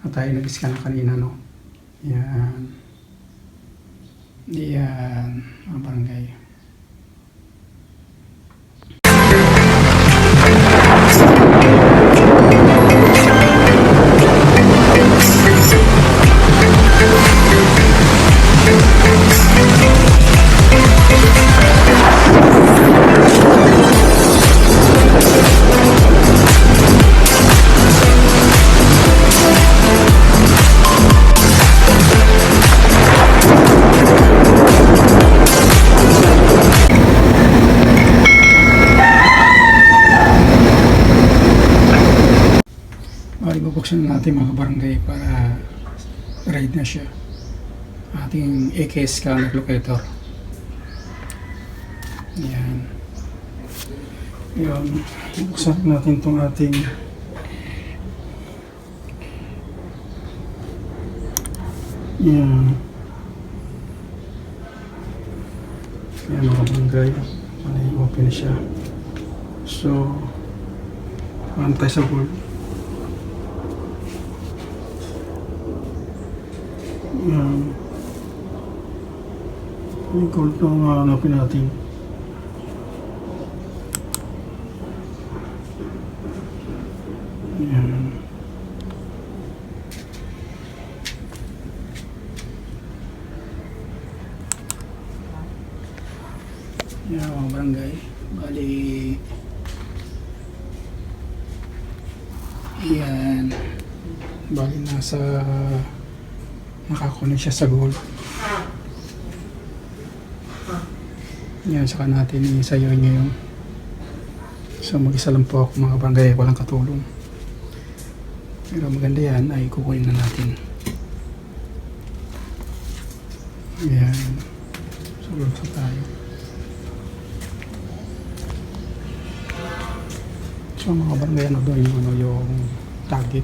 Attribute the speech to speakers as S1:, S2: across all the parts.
S1: na tayo nag-scan na kanina, no? Yan. Yan, mga barangay. Bubuksan natin mga barangay para ride na siya. Ating AKS scanner locator. Yan. Yan. Bubuksan natin itong ating yan. Yan mga barangay. Open siya. So, antay sa board. Yan. Yung gold na hanapin natin. Yan. Yan mga barangay. Bali. Yan. Bali nasa nakakunin siya sa gold. Yan, saka natin isayo niya yung so mag-isa lang po ako mga barangay, walang katulong. Pero maganda yan ay kukunin na natin. Yan. So lulsa tayo. So mga barangay, ano doon yung target.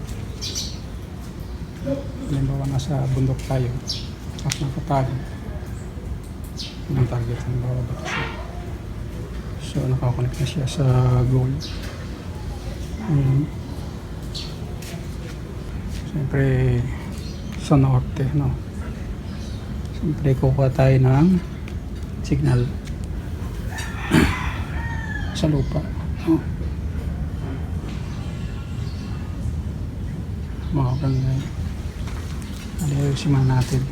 S1: Halimbawa nasa bundok tayo at nakatago ng target, halimbawa ba siya, so nakakonect na siya sa goal. Siyempre sa norte, no? Siyempre kukuha tayo ng signal sa lupa, no? Mga barangay, ayusin natin.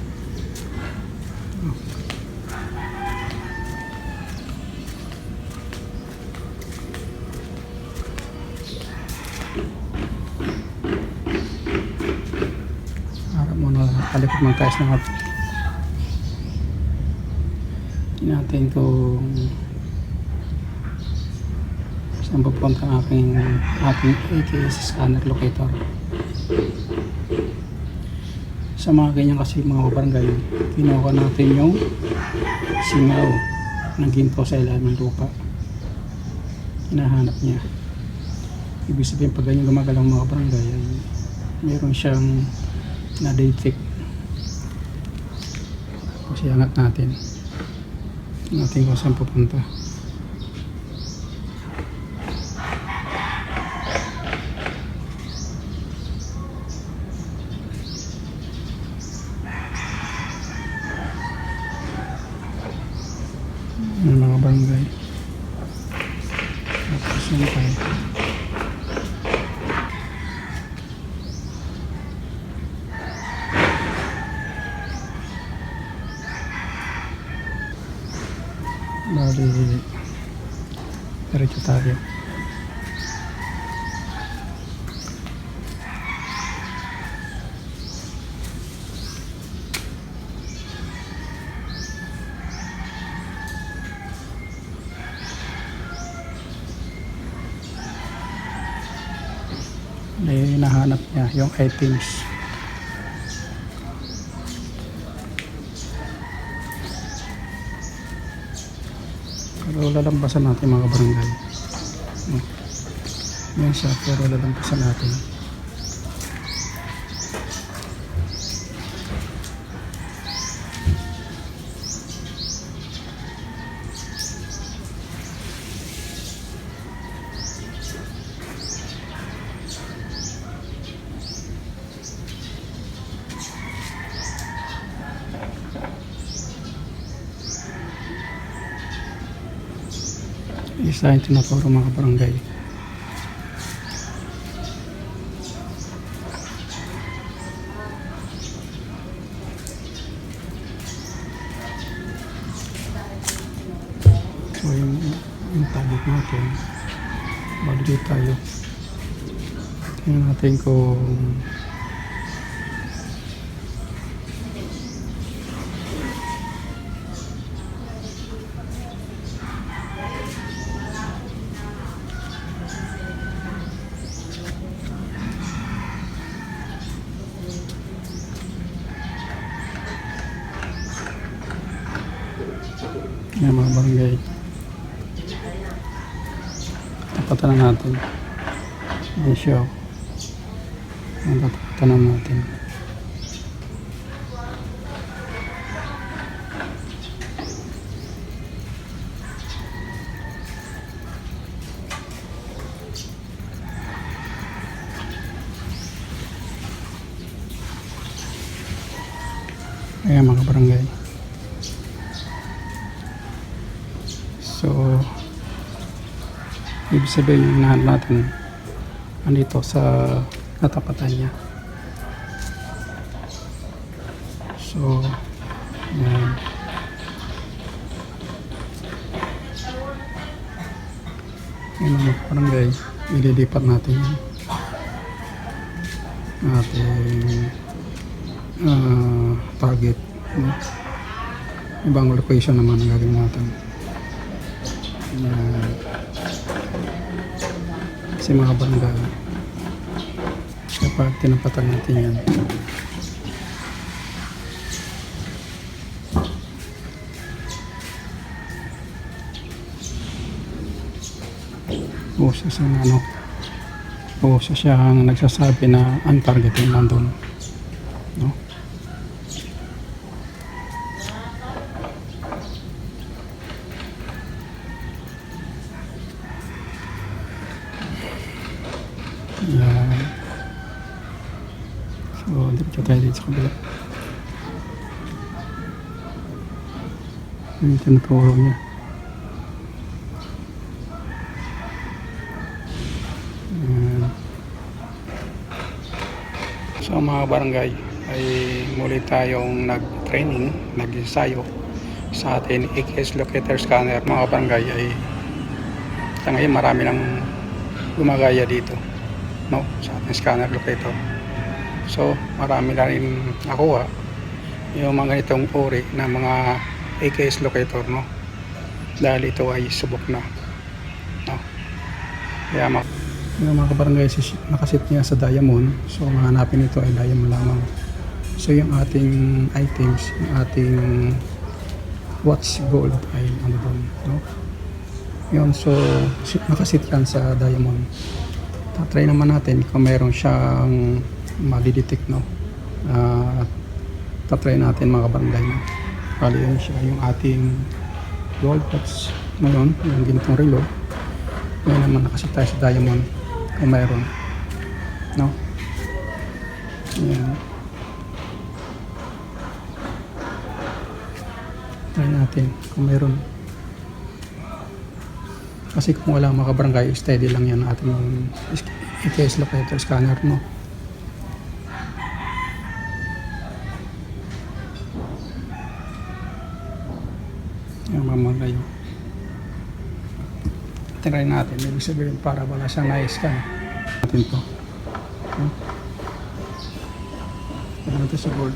S1: Harap muna, kalipot mga taas na natin. Natin kung saan pupunta ang ating AKS scanner locator. Sa mga ganyan kasi mga barangay, kinuha natin yung singaw ng ginto sa ilalim ng lupa. Hinahanap niya. Ibig sabihin pag ganyan gumagalaw mga barangay, ay meron siyang na-detect. Kasi angat natin kung saan pupunta. Yung mga barangay. Tapos yun tayo. Bali, diretso tayo. Hinahanap niya yung items. Pero lalampasan natin mga barangay. Yan siya, pero lalampasan natin. Isa yung tinuturo mga barangay. So yung target natin, bago dito tayo. Tingnan natin kung yan mga barangay. Tapatan na natin. Yan siya. Ang tatapatan na natin. Ayan mga barangay. So, ibig sabihin yung hinahan natin andito sa natapatan niya. So, yan. Yan mga barangay, ililipat natin yan. Ating target. Ibang location naman ang gagawin natin. Yan. Kasi mga barangay, kapag tinapatan natin yan, uso siyang nagsasabi na ang target yung nandun, no? Yan. So, dito tayo dito sa kabila. Yung tinuturo niya. Yan. So, mga barangay, ay muli tayong nag-training, nag-ensayo sa atin AKS locator scanner. Mga barangay ay sa ngayon marami nang gumagaya dito, no, sa ating scanner locator. So marami na rin nakuha yung mga ganitong uri na mga AKS locator, no, dahil ito ay subok na, no. Kaya yung mga kabarangay nakasit niya sa diamond, so mahanapin ito ay diamond lamang. So yung ating items, yung ating watch gold ay ano doon, no. Yun, so nakasit yan sa diamond. Tatry naman natin kung meron siyang madidetect, no. Tatry natin mga barangay, no. Kali yun siya yung ating gold watch ngayon, yung ginitong relo. Ngayon naman nakasit tayo sa diamond kung meron, no. Yan. Try natin kung meron. Kasi kung wala mga barangay, steady lang yan ating AKS locator scanner, no. Yung mamagay. Try natin. Ibig sabihin para wala siyang na-scan. Natin to. Ano ito sa gold.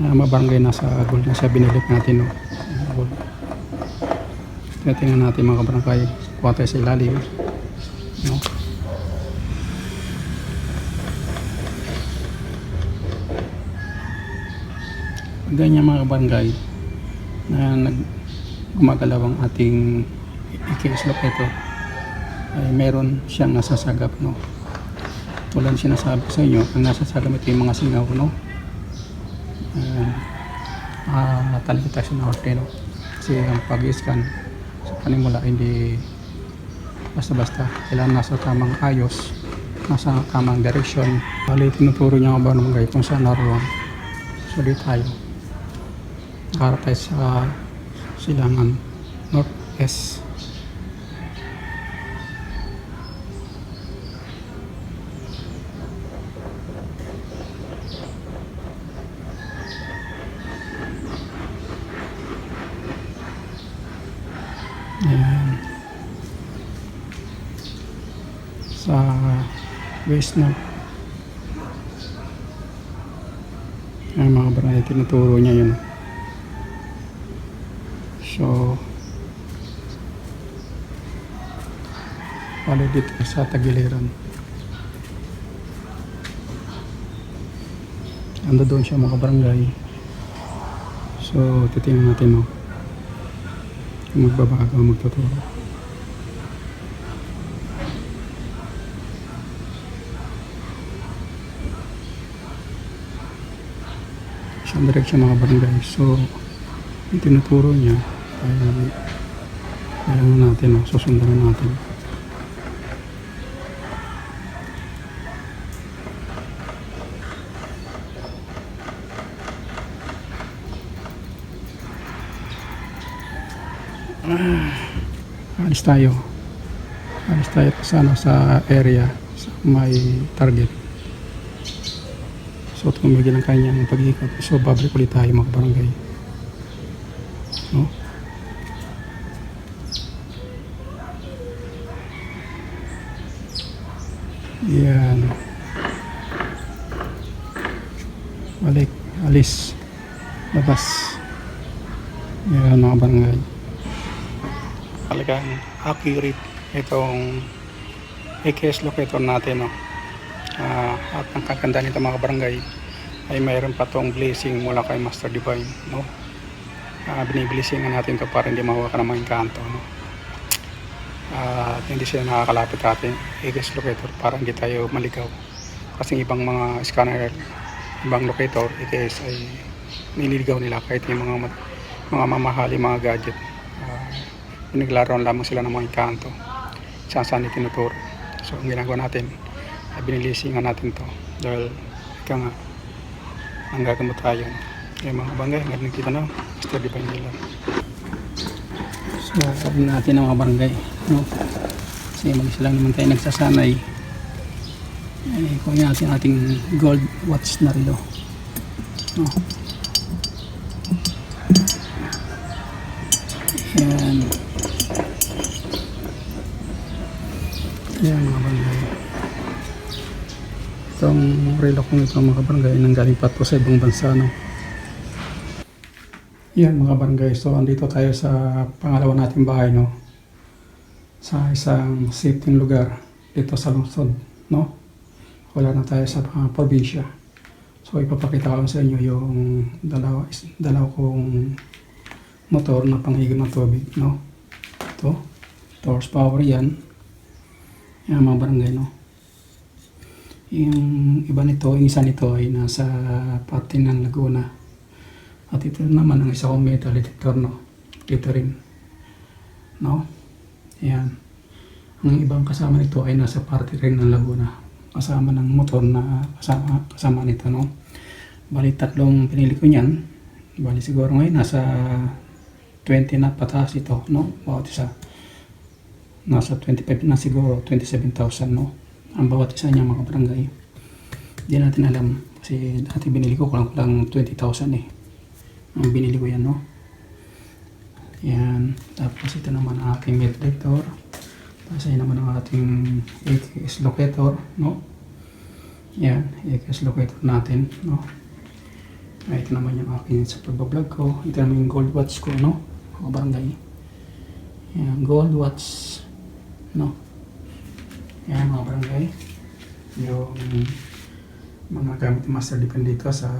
S1: Mabarangay nasa gold na siya binilip natin, no. Gold. Tingnan natin mga barangay. Kuha tayo sa ilalim, no. Ganyan mga barangay na gumagalaw ang ating AKS locator ay meron siyang nasasagap, no. Tulad sinasabi ko sa inyo, ang nasasagap ito yung mga singaw, no. Talikita siya na orte, no. Kasi ang pag-scan sa panimula hindi basta-basta, kailangan nasa tamang ayos, nasa tamang direction. Bali tinuturo niya ang barangay kung saan naroon. So di tayo nakaharap tayo Silangan Northwest. Ayan. Sa west na. Ayan mga barangay, tinuturo niya yun. So, pala dito sa tagiliran. Ando doon siya mga barangay. So, titingnan natin mo. Kung magbabago, magtuturo. Siyang direksyon mga barangay. So, yung tinuturo niya ay kailangan natin, susundan natin. Alis tayo sa area sa may target. So tumigil ang kanyang pag-ikot. So babalik ulit tayo mga barangay, no? Yan, balik, alis, labas. Yan mga barangay, talagang accurate itong AKS locator natin, no? At ang kaganda nito mga barangay ay mayroon pa tong blessing mula kay Master Divine, no? Biniblisingan natin to para hindi mahawakan ng mga kanto, no? At hindi sila nakakalapit ating AKS locator para hindi tayo maligaw, kasi ibang mga scanner, ibang locator AKS ay nililigaw nila kahit yung mga mamahali mga gadget. Pinaglaruan lamang sila ng mga kanto saan itinuturo. So ang ginagawa natin ay binilisingan natin to dahil ika nga ang gagamot tayo. Yung mga barangay, ngayon kita na Master Divine nila. So sabi natin ang mga barangay, no? Kasi mag-isa lang naman tayo nagsasanay. Ay kunin natin ating gold watch na relo, no? Yan. Yan mga barangay. Itong relo kong ito mga barangay nanggaling pa to sa ibang bansa, no? Yan mga barangay. So andito tayo sa pangalawa nating bahay, no? Sa isang safety lugar dito sa lungsod, no? Wala na tayo sa probinsya. So ipapakita ko sa inyo yung dalaw kong motor na panghigop ng tubig, no? Ito, horsepower yan. Yan mga barangay, no? Yung iba nito, yung isa nito ay nasa parte ng Laguna. At ito naman ang isa kong metal detector, no? Dito rin, no? Yan. Ang ibang kasama nito ay nasa parte rin ng Laguna. Kasama ng motor na kasama nito, no? Bali tatlong pinili ko niyan. Bali siguro ngayon nasa 20 na pataas ito, no? Bawat isa. Nasa 25 na siguro, 27,000, no? Ang bawat isa niya mga barangay. Hindi natin alam kasi dati binili ko lang 20,000 eh. Ang binili ko yan, no? Yan. Tapos ito naman ang aking metal detector. Tapos ayun naman ang ating AKS locator, no? Yan, AKS locator natin, no? Ito naman yung aking sa pagbablog ko. Ito naman yung gold watch ko, no? Mga barangay. Yan, gold watch, no? Yan mga barangay. Yung mga gamit ni Master Divine dito sa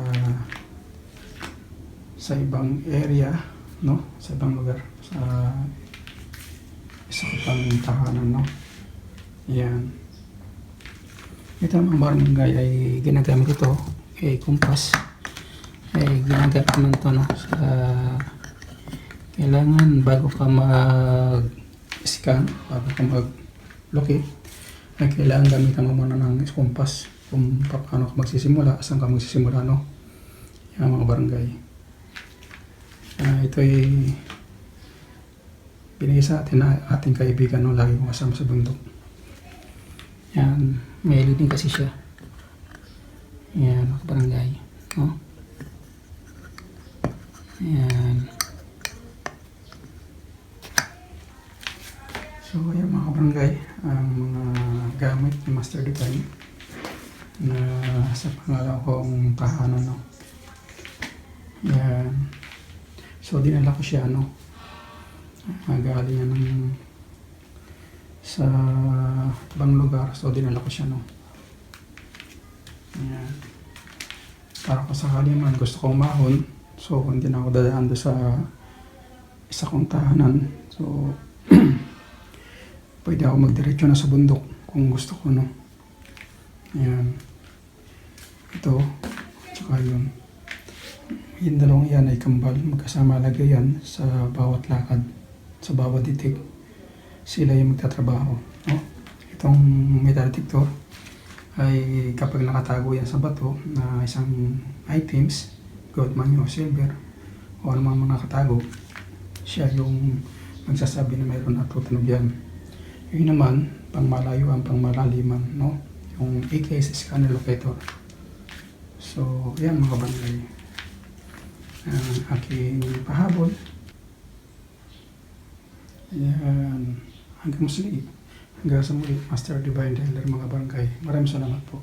S1: ibang area, no? Sa ibang lugar, sa isa pang tahanan, no? Yan. Ito mga barangay ay ginagamit ito kay kumpas. Ay ginagamit naman ito, no? Sa kailangan bago ka mag-scan, bago ka mag-locate, ay kailangan gamitan mo muna ng kompas kung paano ka magsisimula, saan ka magsisimula, no? Yan mga barangay. Ito ay binigay sa atin na ating kaibigan no, lagi kong kasama sa bundok. Yan, may LED din kasi siya. Yan, mga kabarangay. No? Yan. So, yan mga kabarangay, ang mga gamit ni Master Divine na sa pangalan kong tahanan. No? Yan. So, dinala ko siya, ano, galing yan ng sa ibang lugar. So, dinala ko siya, no. Ayan. Para kung sakali man gusto kong mahon, so, hindi na ako dadaan doon sa isa kong tahanan. So, pwede ako magdiretso na sa bundok kung gusto ko, no. Ayan. Ito, tsaka yun. Yung dalawang yan ay kambal, magkasama lagay yan sa bawat lakad, sa bawat titik. Sila yung magtatrabaho. No? Itong metal detector ay kapag nakatago yan sa bato na isang items, gold man o silver, o anumang mga nakatago, siya yung magsasabi na mayroon at tutunog yan. Yun naman, pang malayuan, pang malaliman, no? Yung EKS scanner locator. So, yan mga kabarangay. Aking pahabol. Ayan. Hanggang muli. Hanggang sa muli, Master Divine Dealer mga barangay. Maraming salamat po.